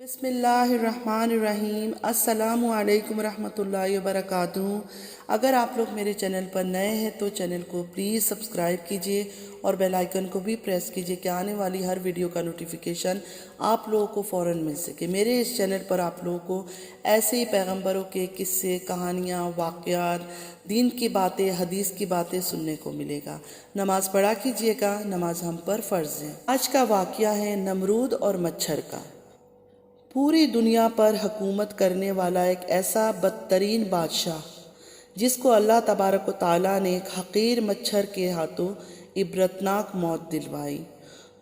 بسم اللہ الرحمن الرحیم۔ السلام علیکم ورحمۃ اللہ وبرکاتہ۔ اگر آپ لوگ میرے چینل پر نئے ہیں تو چینل کو پلیز سبسکرائب کیجئے اور بیل آئیکن کو بھی پریس کیجئے کہ آنے والی ہر ویڈیو کا نوٹیفیکیشن آپ لوگوں کو فوراً مل سکے۔ میرے اس چینل پر آپ لوگوں کو ایسے ہی پیغمبروں کے قصے، کہانیاں، واقعات، دین کی باتیں، حدیث کی باتیں سننے کو ملے گا۔ نماز پڑھا کیجئے گا، نماز ہم پر فرض ہے۔ آج کا واقعہ ہے نمرود اور مچھر کا۔ پوری دنیا پر حکومت کرنے والا ایک ایسا بدترین بادشاہ جس کو اللہ تبارک و تعالیٰ نے ایک حقیر مچھر کے ہاتھوں عبرتناک موت دلوائی۔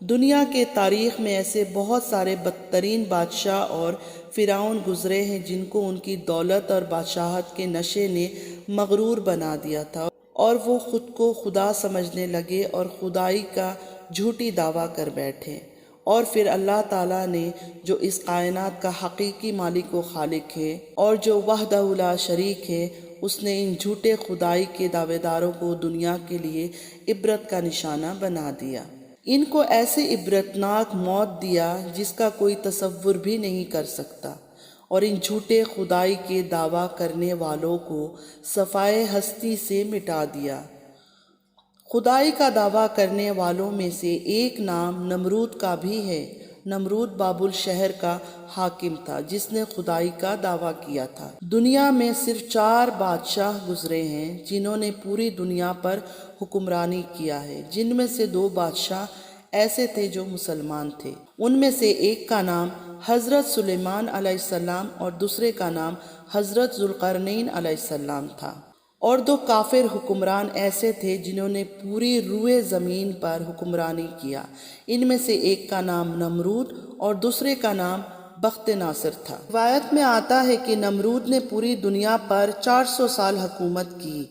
دنیا کے تاریخ میں ایسے بہت سارے بدترین بادشاہ اور فرعون گزرے ہیں جن کو ان کی دولت اور بادشاہت کے نشے نے مغرور بنا دیا تھا اور وہ خود کو خدا سمجھنے لگے اور خدائی کا جھوٹی دعویٰ کر بیٹھے۔ اور پھر اللہ تعالیٰ نے جو اس کائنات کا حقیقی مالک و خالق ہے اور جو وحدہ لا شریک ہے، اس نے ان جھوٹے خدائی کے دعوے داروں کو دنیا کے لیے عبرت کا نشانہ بنا دیا۔ ان کو ایسے عبرتناک موت دیا جس کا کوئی تصور بھی نہیں کر سکتا، اور ان جھوٹے خدائی کے دعویٰ کرنے والوں کو صفائے ہستی سے مٹا دیا۔ خدائی کا دعویٰ کرنے والوں میں سے ایک نام نمرود کا بھی ہے۔ نمرود بابل شہر کا حاکم تھا جس نے خدائی کا دعویٰ کیا تھا۔ دنیا میں صرف 4 بادشاہ گزرے ہیں جنہوں نے پوری دنیا پر حکمرانی کیا ہے، جن میں سے 2 بادشاہ ایسے تھے جو مسلمان تھے۔ ان میں سے ایک کا نام حضرت سلیمان علیہ السلام اور دوسرے کا نام حضرت ذوالقرنین علیہ السلام تھا۔ اور 2 کافر حکمران ایسے تھے جنہوں نے پوری روئے زمین پر حکمرانی کیا۔ ان میں سے ایک کا نام نمرود اور دوسرے کا نام بخت ناصر تھا۔ روایت میں آتا ہے کہ نمرود نے پوری دنیا پر 400 سال حکومت کی۔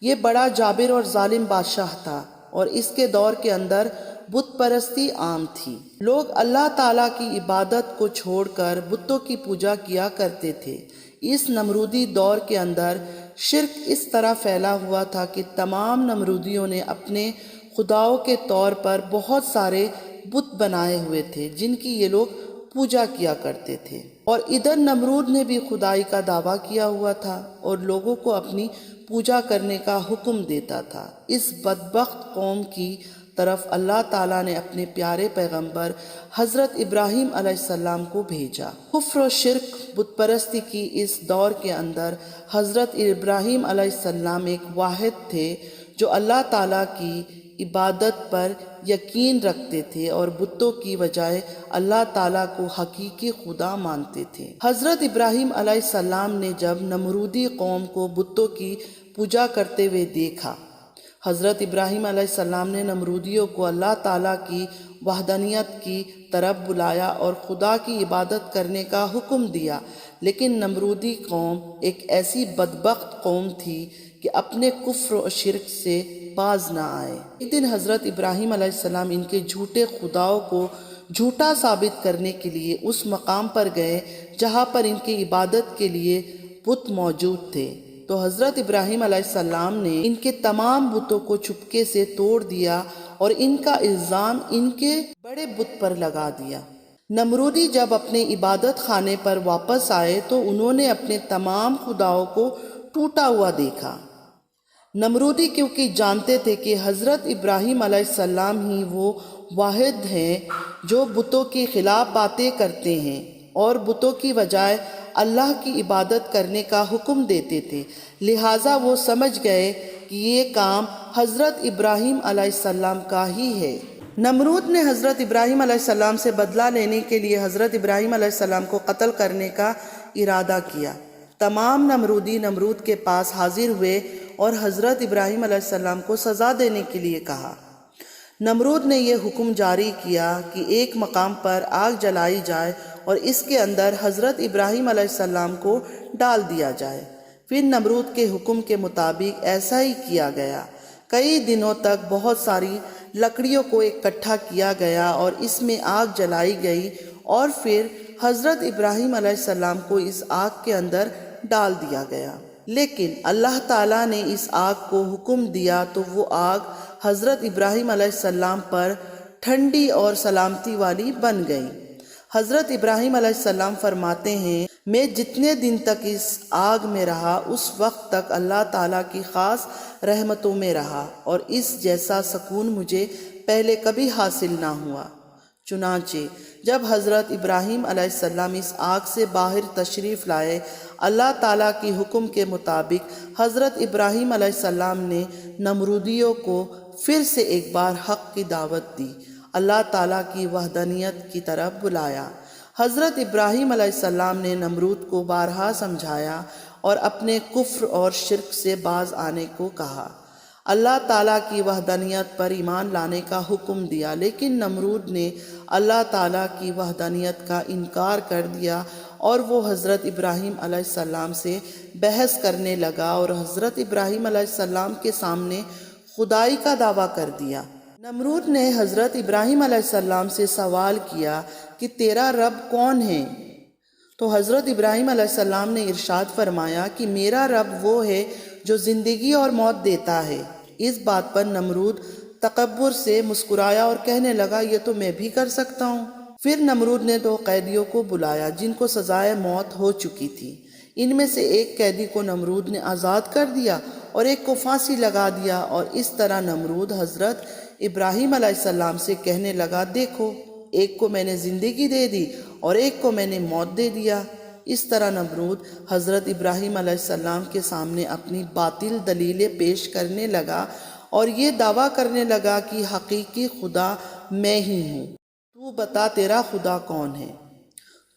یہ بڑا جابر اور ظالم بادشاہ تھا اور اس کے دور کے اندر بت پرستی عام تھی۔ لوگ اللہ تعالیٰ کی عبادت کو چھوڑ کر بتوں کی پوجا کیا کرتے تھے۔ اس نمرودی دور کے اندر شرک اس طرح پھیلا ہوا تھا کہ تمام نمرودیوں نے اپنے خداؤں کے طور پر بہت سارے بت بنائے ہوئے تھے جن کی یہ لوگ پوجا کیا کرتے تھے، اور ادھر نمرود نے بھی خدائی کا دعویٰ کیا ہوا تھا اور لوگوں کو اپنی پوجا کرنے کا حکم دیتا تھا۔ اس بدبخت قوم کی طرف اللہ تعالیٰ نے اپنے پیارے پیغمبر حضرت ابراہیم علیہ السلام کو بھیجا۔ کفر و شرک، بت پرستی کی اس دور کے اندر حضرت ابراہیم علیہ السلام ایک واحد تھے جو اللہ تعالیٰ کی عبادت پر یقین رکھتے تھے اور بتوں کی بجائے اللہ تعالیٰ کو حقیقی خدا مانتے تھے۔ حضرت ابراہیم علیہ السلام نے جب نمرودی قوم کو بتوں کی پوجا کرتے ہوئے دیکھا، حضرت ابراہیم علیہ السلام نے نمرودیوں کو اللہ تعالیٰ کی وحدانیت کی طرف بلایا اور خدا کی عبادت کرنے کا حکم دیا، لیکن نمرودی قوم ایک ایسی بدبخت قوم تھی کہ اپنے کفر و شرک سے باز نہ آئے۔ ایک دن حضرت ابراہیم علیہ السلام ان کے جھوٹے خداؤں کو جھوٹا ثابت کرنے کے لیے اس مقام پر گئے جہاں پر ان کی عبادت کے لیے بت موجود تھے، تو حضرت ابراہیم علیہ السلام نے ان کے تمام بتوں کو چپکے سے توڑ دیا اور ان کا الزام ان کے بڑے بت پر لگا دیا۔ نمرودی جب اپنے عبادت خانے پر واپس آئے تو انہوں نے اپنے تمام خداؤں کو ٹوٹا ہوا دیکھا۔ نمرودی کیونکہ جانتے تھے کہ حضرت ابراہیم علیہ السلام ہی وہ واحد ہیں جو بتوں کے خلاف باتیں کرتے ہیں اور بتوں کی بجائے اللہ کی عبادت کرنے کا حکم دیتے تھے، لہٰذا وہ سمجھ گئے کہ یہ کام حضرت ابراہیم علیہ السلام کا ہی ہے۔ نمرود نے حضرت ابراہیم علیہ السلام سے بدلہ لینے کے لیے حضرت ابراہیم علیہ السلام کو قتل کرنے کا ارادہ کیا۔ تمام نمرودی نمرود کے پاس حاضر ہوئے اور حضرت ابراہیم علیہ السلام کو سزا دینے کے لیے کہا۔ نمرود نے یہ حکم جاری کیا کہ ایک مقام پر آگ جلائی جائے اور اس کے اندر حضرت ابراہیم علیہ السلام کو ڈال دیا جائے۔ پھر نمرود کے حکم کے مطابق ایسا ہی کیا گیا۔ کئی دنوں تک بہت ساری لکڑیوں کو اکٹھا کیا گیا اور اس میں آگ جلائی گئی، اور پھر حضرت ابراہیم علیہ السلام کو اس آگ کے اندر ڈال دیا گیا۔ لیکن اللہ تعالیٰ نے اس آگ کو حکم دیا تو وہ آگ حضرت ابراہیم علیہ السلام پر ٹھنڈی اور سلامتی والی بن گئی۔ حضرت ابراہیم علیہ السلام فرماتے ہیں میں جتنے دن تک اس آگ میں رہا اس وقت تک اللہ تعالیٰ کی خاص رحمتوں میں رہا اور اس جیسا سکون مجھے پہلے کبھی حاصل نہ ہوا۔ چنانچہ جب حضرت ابراہیم علیہ السلام اس آگ سے باہر تشریف لائے، اللہ تعالیٰ کی حکم کے مطابق حضرت ابراہیم علیہ السلام نے نمرودیوں کو پھر سے ایک بار حق کی دعوت دی، اللہ تعالیٰ کی وحدانیت کی طرف بلایا۔ حضرت ابراہیم علیہ السلام نے نمرود کو بارہا سمجھایا اور اپنے کفر اور شرک سے باز آنے کو کہا، اللہ تعالیٰ کی وحدانیت پر ایمان لانے کا حکم دیا، لیکن نمرود نے اللہ تعالیٰ کی وحدانیت کا انکار کر دیا اور وہ حضرت ابراہیم علیہ السلام سے بحث کرنے لگا اور حضرت ابراہیم علیہ السلام کے سامنے خدائی کا دعویٰ کر دیا۔ نمرود نے حضرت ابراہیم علیہ السلام سے سوال کیا کہ تیرا رب کون ہے؟ تو حضرت ابراہیم علیہ السلام نے ارشاد فرمایا کہ میرا رب وہ ہے جو زندگی اور موت دیتا ہے۔ اس بات پر نمرود تکبر سے مسکرایا اور کہنے لگا یہ تو میں بھی کر سکتا ہوں۔ پھر نمرود نے 2 قیدیوں کو بلایا جن کو سزائے موت ہو چکی تھی۔ ان میں سے ایک قیدی کو نمرود نے آزاد کر دیا اور ایک کو پھانسی لگا دیا، اور اس طرح نمرود حضرت ابراہیم علیہ السلام سے کہنے لگا دیکھو، ایک کو میں نے زندگی دے دی اور ایک کو میں نے موت دے دیا۔ اس طرح نمرود حضرت ابراہیم علیہ السلام کے سامنے اپنی باطل دلیلیں پیش کرنے لگا اور یہ دعویٰ کرنے لگا کہ حقیقی خدا میں ہی ہوں، تو بتا تیرا خدا کون ہے؟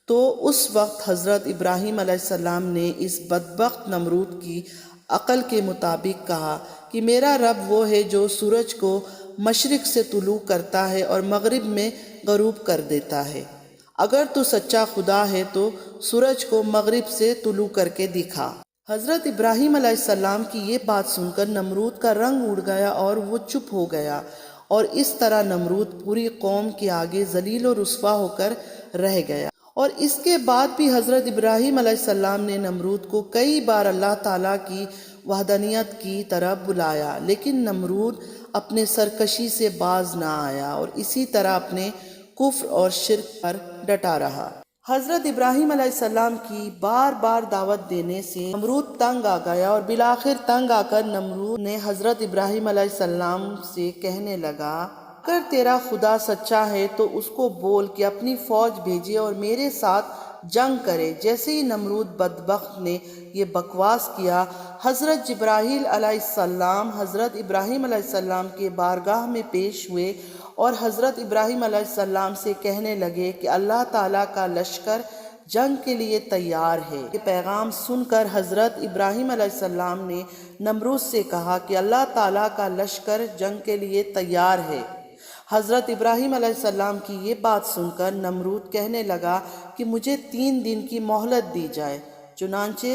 تو اس وقت حضرت ابراہیم علیہ السلام نے اس بدبخت نمرود کی عقل کے مطابق کہا کہ میرا رب وہ ہے جو سورج کو مشرق سے طلوع کرتا ہے اور مغرب میں غروب کر دیتا ہے۔ اگر تو سچا خدا ہے تو سورج کو مغرب سے طلوع کر کے دکھا۔ حضرت ابراہیم علیہ السلام کی یہ بات سن کر نمرود کا رنگ اڑ گیا اور وہ چپ ہو گیا، اور اس طرح نمرود پوری قوم کے آگے ذلیل و رسوا ہو کر رہ گیا۔ اور اس کے بعد بھی حضرت ابراہیم علیہ السلام نے نمرود کو کئی بار اللہ تعالیٰ کی وحدانیت کی طرف بلایا، لیکن نمرود اپنے سرکشی سے باز نہ آیا اور اسی طرح اپنے کفر اور شرک پر ڈٹا رہا۔ حضرت ابراہیم علیہ السلام کی بار بار دعوت دینے سے نمرود تنگ آ گیا اور بالآخر تنگ آ کر نمرود نے حضرت ابراہیم علیہ السلام سے کہنے لگا اگر تیرا خدا سچا ہے تو اس کو بول کہ اپنی فوج بھیجے اور میرے ساتھ جنگ کرے۔ جیسے ہی نمرود بدبخت نے یہ بکواس کیا، حضرت جبرائیل علیہ السلام حضرت ابراہیم علیہ السلام کے بارگاہ میں پیش ہوئے اور حضرت ابراہیم علیہ السلام سے کہنے لگے کہ اللہ تعالیٰ کا لشکر جنگ کے لیے تیار ہے۔ یہ پیغام سن کر حضرت ابراہیم علیہ السلام نے نمرود سے کہا کہ اللہ تعالیٰ کا لشکر جنگ کے لیے تیار ہے۔ حضرت ابراہیم علیہ السلام کی یہ بات سن کر نمرود کہنے لگا کہ مجھے 3 دن کی مہلت دی جائے۔ چنانچہ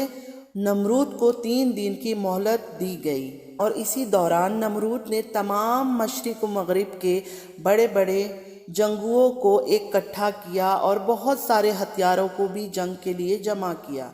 نمرود کو 3 دن کی مہلت دی گئی، اور اسی دوران نمرود نے تمام مشرق و مغرب کے بڑے بڑے جنگجوؤں کو اکٹھا کیا اور بہت سارے ہتھیاروں کو بھی جنگ کے لیے جمع کیا۔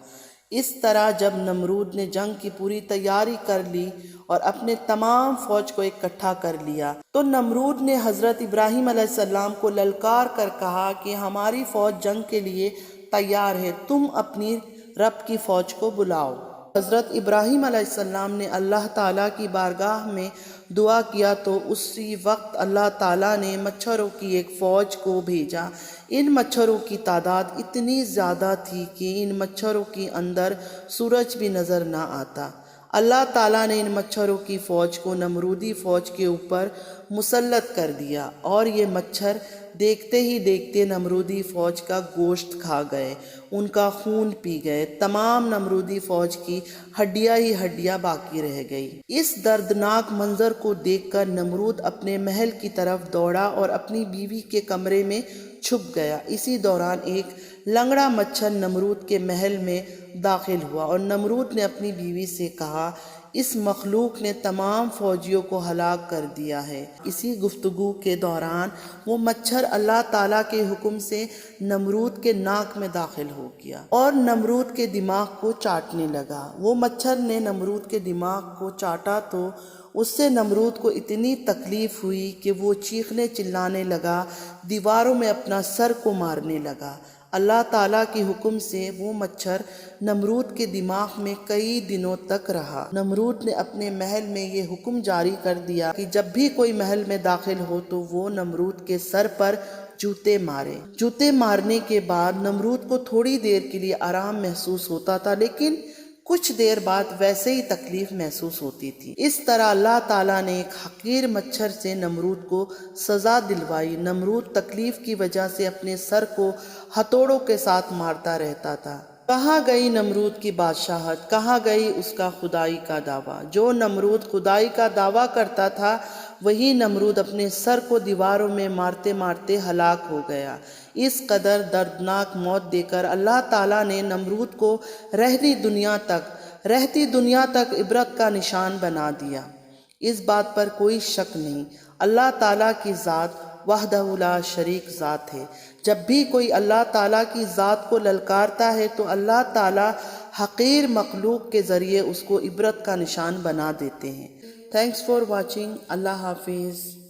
اس طرح جب نمرود نے جنگ کی پوری تیاری کر لی اور اپنے تمام فوج کو اکٹھا کر لیا تو نمرود نے حضرت ابراہیم علیہ السلام کو للکار کر کہا کہ ہماری فوج جنگ کے لیے تیار ہے، تم اپنی رب کی فوج کو بلاؤ۔ حضرت ابراہیم علیہ السلام نے اللہ تعالیٰ کی بارگاہ میں دعا کیا تو اسی وقت اللہ تعالیٰ نے مچھروں کی ایک فوج کو بھیجا۔ ان مچھروں کی تعداد اتنی زیادہ تھی کہ ان مچھروں کے اندر سورج بھی نظر نہ آتا۔ اللہ تعالیٰ نے ان مچھروں کی فوج کو نمرودی فوج کے اوپر مسلط کر دیا، اور یہ مچھر دیکھتے ہی دیکھتے نمرودی فوج کا گوشت کھا گئے، ان کا خون پی گئے، تمام نمرودی فوج کی ہڈیاں ہی ہڈیاں باقی رہ گئی۔ اس دردناک منظر کو دیکھ کر نمرود اپنے محل کی طرف دوڑا اور اپنی بیوی کے کمرے میں چھپ گیا۔ اسی دوران ایک لنگڑا مچھر نمرود کے محل میں داخل ہوا اور نمرود نے اپنی بیوی سے کہا اس مخلوق نے تمام فوجیوں کو ہلاک کر دیا ہے۔ اسی گفتگو کے دوران وہ مچھر اللہ تعالیٰ کے حکم سے نمرود کے ناک میں داخل ہو گیا اور نمرود کے دماغ کو چاٹنے لگا۔ وہ مچھر نے نمرود کے دماغ کو چاٹا تو اس سے نمرود کو اتنی تکلیف ہوئی کہ وہ چیخنے چلانے لگا، دیواروں میں اپنا سر کو مارنے لگا۔ اللہ تعالیٰ کے حکم سے وہ مچھر نمرود کے دماغ میں کئی دنوں تک رہا۔ نمرود نے اپنے محل میں یہ حکم جاری کر دیا کہ جب بھی کوئی محل میں داخل ہو تو وہ نمرود کے سر پر جوتے مارے۔ جوتے مارنے کے بعد نمرود کو تھوڑی دیر کے لیے آرام محسوس ہوتا تھا، لیکن کچھ دیر بعد ویسے ہی تکلیف محسوس ہوتی تھی۔ اس طرح اللہ تعالیٰ نے ایک حقیر مچھر سے نمرود کو سزا دلوائی۔ نمرود تکلیف کی وجہ سے اپنے سر کو ہتھوڑوں کے ساتھ مارتا رہتا تھا۔ کہاں گئی نمرود کی بادشاہت، کہاں گئی اس کا خدائی کا دعویٰ؟ جو نمرود خدائی کا دعویٰ کرتا تھا وہی نمرود اپنے سر کو دیواروں میں مارتے مارتے ہلاک ہو گیا۔ اس قدر دردناک موت دے کر اللہ تعالیٰ نے نمرود کو رہتی دنیا تک عبرت کا نشان بنا دیا۔ اس بات پر کوئی شک نہیں، اللہ تعالیٰ کی ذات وحدہ لا شریک ذات ہے۔ جب بھی کوئی اللہ تعالیٰ کی ذات کو للکارتا ہے تو اللہ تعالیٰ حقیر مخلوق کے ذریعے اس کو عبرت کا نشان بنا دیتے ہیں۔ Thanks for watching. اللہ حافظ۔